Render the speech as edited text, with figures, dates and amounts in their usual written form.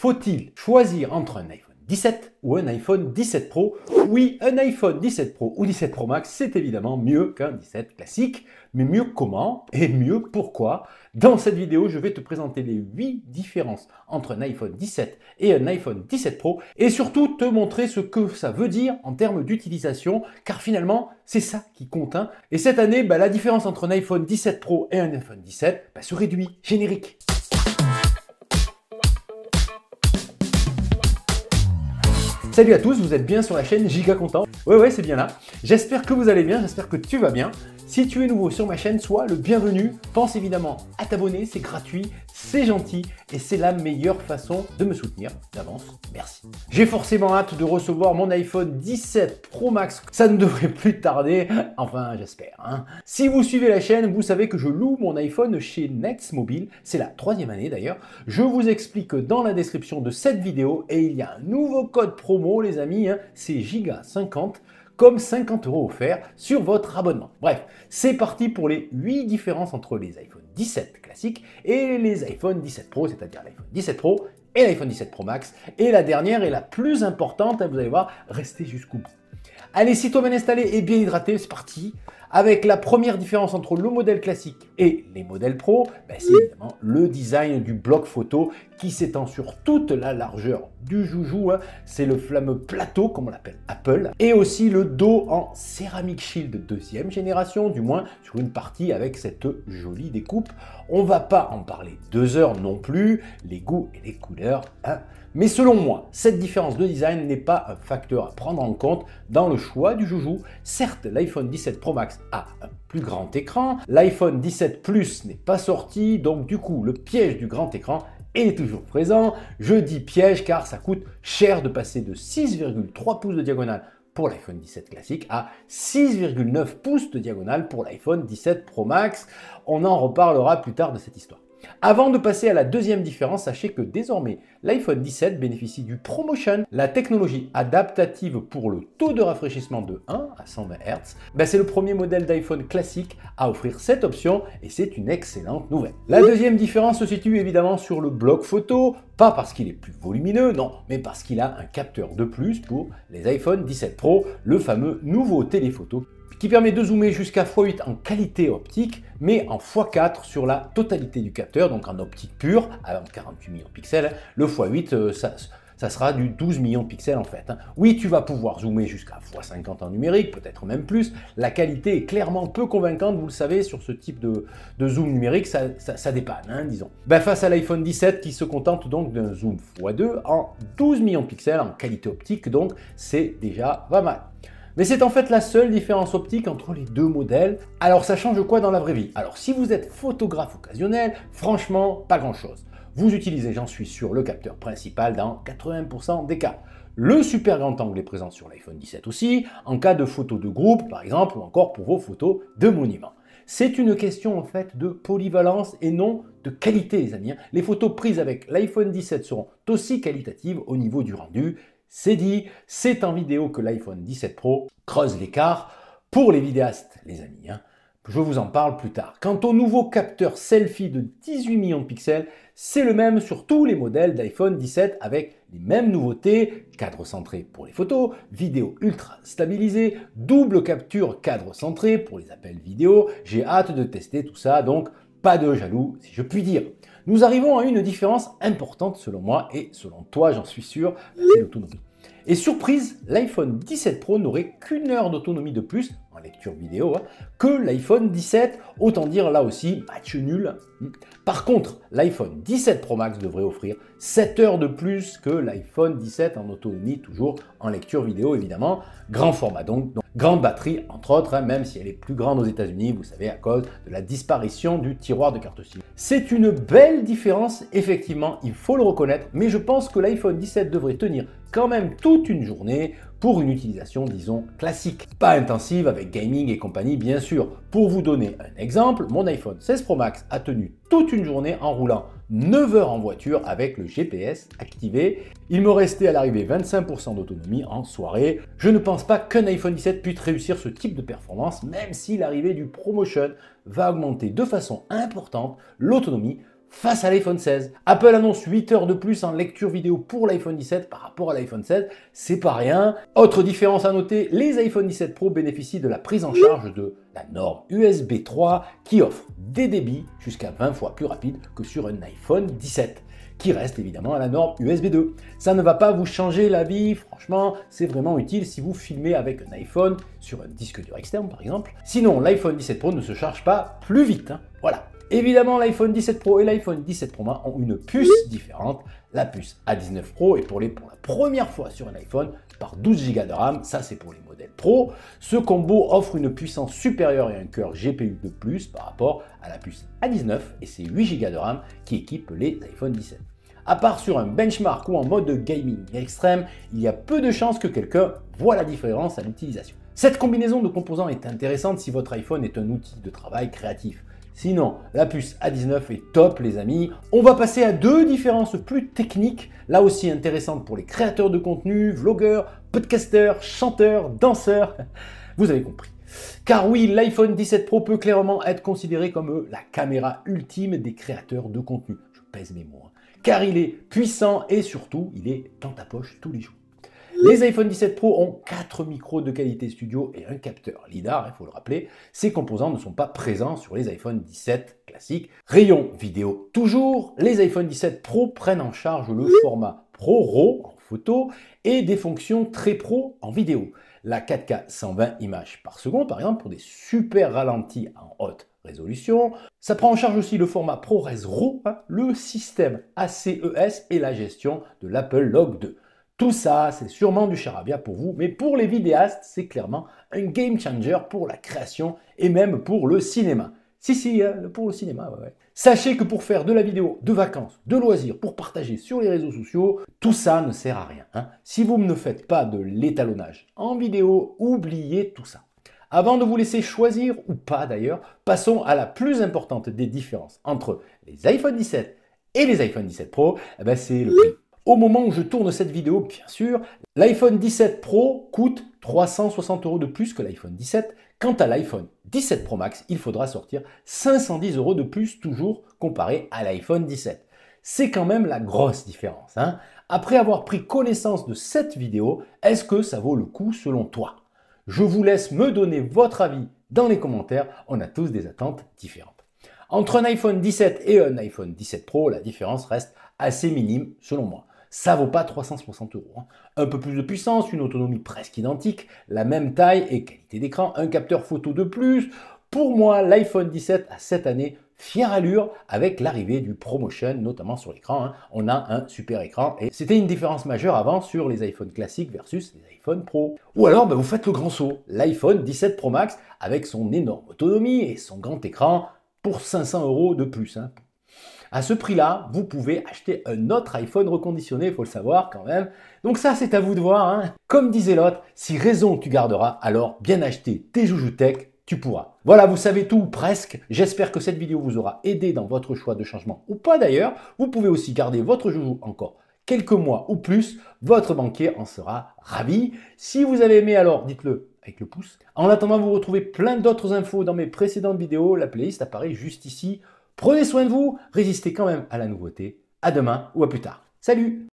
Faut-il choisir entre un iPhone 17 ou un iPhone 17 Pro? Oui, un iPhone 17 Pro ou 17 Pro Max, c'est évidemment mieux qu'un 17 classique. Mais mieux comment et mieux pourquoi? Dans cette vidéo, je vais te présenter les 8 différences entre un iPhone 17 et un iPhone 17 Pro et surtout te montrer ce que ça veut dire en termes d'utilisation, car finalement, c'est ça qui compte. Et cette année, la différence entre un iPhone 17 Pro et un iPhone 17 se réduit. Générique. Salut à tous, vous êtes bien sur la chaîne Giga Content. Ouais, c'est bien là. J'espère que vous allez bien, j'espère que tu vas bien. Si tu es nouveau sur ma chaîne, sois le bienvenu. Pense évidemment à t'abonner, c'est gratuit, c'est gentil et c'est la meilleure façon de me soutenir. D'avance, merci. J'ai forcément hâte de recevoir mon iPhone 17 Pro Max. Ça ne devrait plus tarder, enfin j'espère. Si vous suivez la chaîne, vous savez que je loue mon iPhone chez Next Mobile. C'est la 3e année d'ailleurs. Je vous explique dans la description de cette vidéo et il y a un nouveau code promo les amis, c'est Giga50. Comme 50 € offerts sur votre abonnement. Bref, c'est parti pour les 8 différences entre les iPhone 17 classiques et les iPhone 17 Pro, c'est-à-dire l'iPhone 17 Pro et l'iPhone 17 Pro Max. Et la dernière est la plus importante, vous allez voir, restez jusqu'au bout. Allez, sitôt bien installé et bien hydraté, c'est parti. Avec la première différence entre le modèle classique et les modèles Pro, c'est évidemment le design du bloc photo qui s'étend sur toute la largeur du joujou. C'est le fameux plateau, comme on l'appelle Apple. Et aussi le dos en Ceramic Shield 2e génération, du moins sur une partie avec cette jolie découpe. On va pas en parler 2 heures non plus, les goûts et les couleurs. Mais selon moi, cette différence de design n'est pas un facteur à prendre en compte dans le choix du joujou. Certes, l'iPhone 17 Pro Max a un plus grand écran, l'iPhone 17 Plus n'est pas sorti, donc du coup, le piège du grand écran est toujours présent. Je dis piège car ça coûte cher de passer de 6,3 pouces de diagonale pour l'iPhone 17 classique à 6,9 pouces de diagonale pour l'iPhone 17 Pro Max. On en reparlera plus tard de cette histoire. Avant de passer à la deuxième différence, sachez que désormais l'iPhone 17 bénéficie du ProMotion, la technologie adaptative pour le taux de rafraîchissement de 1 à 120 Hz. C'est le premier modèle d'iPhone classique à offrir cette option et c'est une excellente nouvelle. La deuxième différence se situe évidemment sur le bloc photo, pas parce qu'il est plus volumineux, non, mais parce qu'il a un capteur de plus pour les iPhone 17 Pro, le fameux nouveau téléphoto qui permet de zoomer jusqu'à x8 en qualité optique, mais en x4 sur la totalité du capteur, donc en optique pure, à 48 millions de pixels. Le x8, ça sera du 12 millions de pixels en fait. Oui, tu vas pouvoir zoomer jusqu'à x50 en numérique, peut-être même plus. La qualité est clairement peu convaincante, vous le savez, sur ce type de zoom numérique, ça dépanne, disons. Face à l'iPhone 17 qui se contente donc d'un zoom x2 en 12 millions de pixels en qualité optique, donc c'est déjà pas mal. Mais c'est en fait la seule différence optique entre les deux modèles. Alors ça change quoi dans la vraie vie? Alors si vous êtes photographe occasionnel, franchement, pas grand chose. Vous utilisez, j'en suis sûr, le capteur principal dans 80% des cas. Le super grand angle est présent sur l'iPhone 17 aussi, en cas de photos de groupe par exemple, ou encore pour vos photos de monuments. C'est une question en fait de polyvalence et non de qualité les amis. Les photos prises avec l'iPhone 17 seront aussi qualitatives au niveau du rendu. C'est dit, c'est en vidéo que l'iPhone 17 Pro creuse l'écart pour les vidéastes, les amis. Je vous en parle plus tard. Quant au nouveau capteur selfie de 18 millions de pixels, c'est le même sur tous les modèles d'iPhone 17 avec les mêmes nouveautés, cadre centré pour les photos, vidéo ultra stabilisée, double capture cadre centré pour les appels vidéo. J'ai hâte de tester tout ça, donc pas de jaloux si je puis dire. Nous arrivons à une différence importante selon moi et selon toi, j'en suis sûr, c'est l'autonomie. Et surprise, l'iPhone 17 Pro n'aurait qu'1 heure d'autonomie de plus en lecture vidéo que l'iPhone 17, autant dire là aussi match nul. Par contre, l'iPhone 17 Pro Max devrait offrir 7 heures de plus que l'iPhone 17 en autonomie, toujours en lecture vidéo évidemment. Grand format donc grande batterie entre autres, même si elle est plus grande aux États-Unis, vous savez, à cause de la disparition du tiroir de carte SIM. C'est une belle différence, effectivement, il faut le reconnaître, mais je pense que l'iPhone 17 devrait tenir quand même toute une journée pour une utilisation, disons, classique. Pas intensive avec gaming et compagnie, bien sûr. Pour vous donner un exemple, mon iPhone 16 Pro Max a tenu toute une journée en roulant 9 heures en voiture avec le GPS activé. Il me restait à l'arrivée 25% d'autonomie en soirée. Je ne pense pas qu'un iPhone 17 puisse réussir ce type de performance, même si l'arrivée du ProMotion va augmenter de façon importante l'autonomie face à l'iPhone 16. Apple annonce 8 heures de plus en lecture vidéo pour l'iPhone 17 par rapport à l'iPhone 16, c'est pas rien. Autre différence à noter, les iPhone 17 Pro bénéficient de la prise en charge de la norme USB 3 qui offre des débits jusqu'à 20 fois plus rapides que sur un iPhone 17. Qui reste évidemment à la norme USB 2. Ça ne va pas vous changer la vie, franchement, c'est vraiment utile si vous filmez avec un iPhone sur un disque dur externe par exemple. Sinon, l'iPhone 17 Pro ne se charge pas plus vite. Voilà. Évidemment, l'iPhone 17 Pro et l'iPhone 17 Pro Max ont une puce différente. La puce A19 Pro est pour la première fois sur un iPhone par 12 Go de RAM, ça c'est pour les modèles Pro. Ce combo offre une puissance supérieure et un cœur GPU de plus par rapport à la puce A19 et ses 8 Go de RAM qui équipent les iPhone 17. À part sur un benchmark ou en mode gaming extrême, il y a peu de chances que quelqu'un voit la différence à l'utilisation. Cette combinaison de composants est intéressante si votre iPhone est un outil de travail créatif. Sinon, la puce A19 est top les amis. On va passer à deux différences plus techniques, là aussi intéressantes pour les créateurs de contenu, vlogueurs, podcasteurs, chanteurs, danseurs. Vous avez compris. Car oui, l'iPhone 17 Pro peut clairement être considéré comme la caméra ultime des créateurs de contenu. Je pèse mes mots. Car il est puissant et surtout, il est dans ta poche tous les jours. Les iPhone 17 Pro ont 4 micros de qualité studio et un capteur LiDAR, il faut le rappeler. Ces composants ne sont pas présents sur les iPhone 17 classiques. Rayon vidéo toujours, les iPhone 17 Pro prennent en charge le format ProRAW en photo et des fonctions très pro en vidéo. La 4K 120 images par seconde, par exemple, pour des super ralentis en haute résolution. Ça prend en charge aussi le format ProRes RAW, le système ACES et la gestion de l'Apple Log 2. Tout ça, c'est sûrement du charabia pour vous, mais pour les vidéastes, c'est clairement un game changer pour la création et même pour le cinéma. Si, pour le cinéma, ouais. Sachez que pour faire de la vidéo de vacances, de loisirs, pour partager sur les réseaux sociaux, tout ça ne sert à rien. Si vous ne faites pas de l'étalonnage en vidéo, oubliez tout ça. Avant de vous laisser choisir, ou pas d'ailleurs, passons à la plus importante des différences entre les iPhone 17 et les iPhone 17 Pro, c'est le prix. Au moment où je tourne cette vidéo, bien sûr, l'iPhone 17 Pro coûte 360 € de plus que l'iPhone 17. Quant à l'iPhone 17 Pro Max, il faudra sortir 510 € de plus toujours comparé à l'iPhone 17. C'est quand même la grosse différence. Après avoir pris connaissance de cette vidéo, est-ce que ça vaut le coup selon toi? Je vous laisse me donner votre avis dans les commentaires, on a tous des attentes différentes. Entre un iPhone 17 et un iPhone 17 Pro, la différence reste assez minime selon moi. Ça vaut pas 360 €. Un peu plus de puissance, une autonomie presque identique, la même taille et qualité d'écran, un capteur photo de plus. Pour moi, l'iPhone 17 a cette année fière allure avec l'arrivée du ProMotion, notamment sur l'écran. On a un super écran et c'était une différence majeure avant sur les iPhones classiques versus les iPhone Pro. Ou alors, vous faites le grand saut, l'iPhone 17 Pro Max avec son énorme autonomie et son grand écran pour 500 € de plus. À ce prix-là, vous pouvez acheter un autre iPhone reconditionné, il faut le savoir quand même. Donc ça, c'est à vous de voir. Comme disait l'autre, si raison tu garderas, alors bien acheter tes joujoux tech, tu pourras. Voilà, vous savez tout, presque. J'espère que cette vidéo vous aura aidé dans votre choix de changement ou pas d'ailleurs. Vous pouvez aussi garder votre joujou encore quelques mois ou plus. Votre banquier en sera ravi. Si vous avez aimé, alors dites-le avec le pouce. En attendant, vous retrouvez plein d'autres infos dans mes précédentes vidéos. La playlist apparaît juste ici. Prenez soin de vous, résistez quand même à la nouveauté. À demain ou à plus tard. Salut!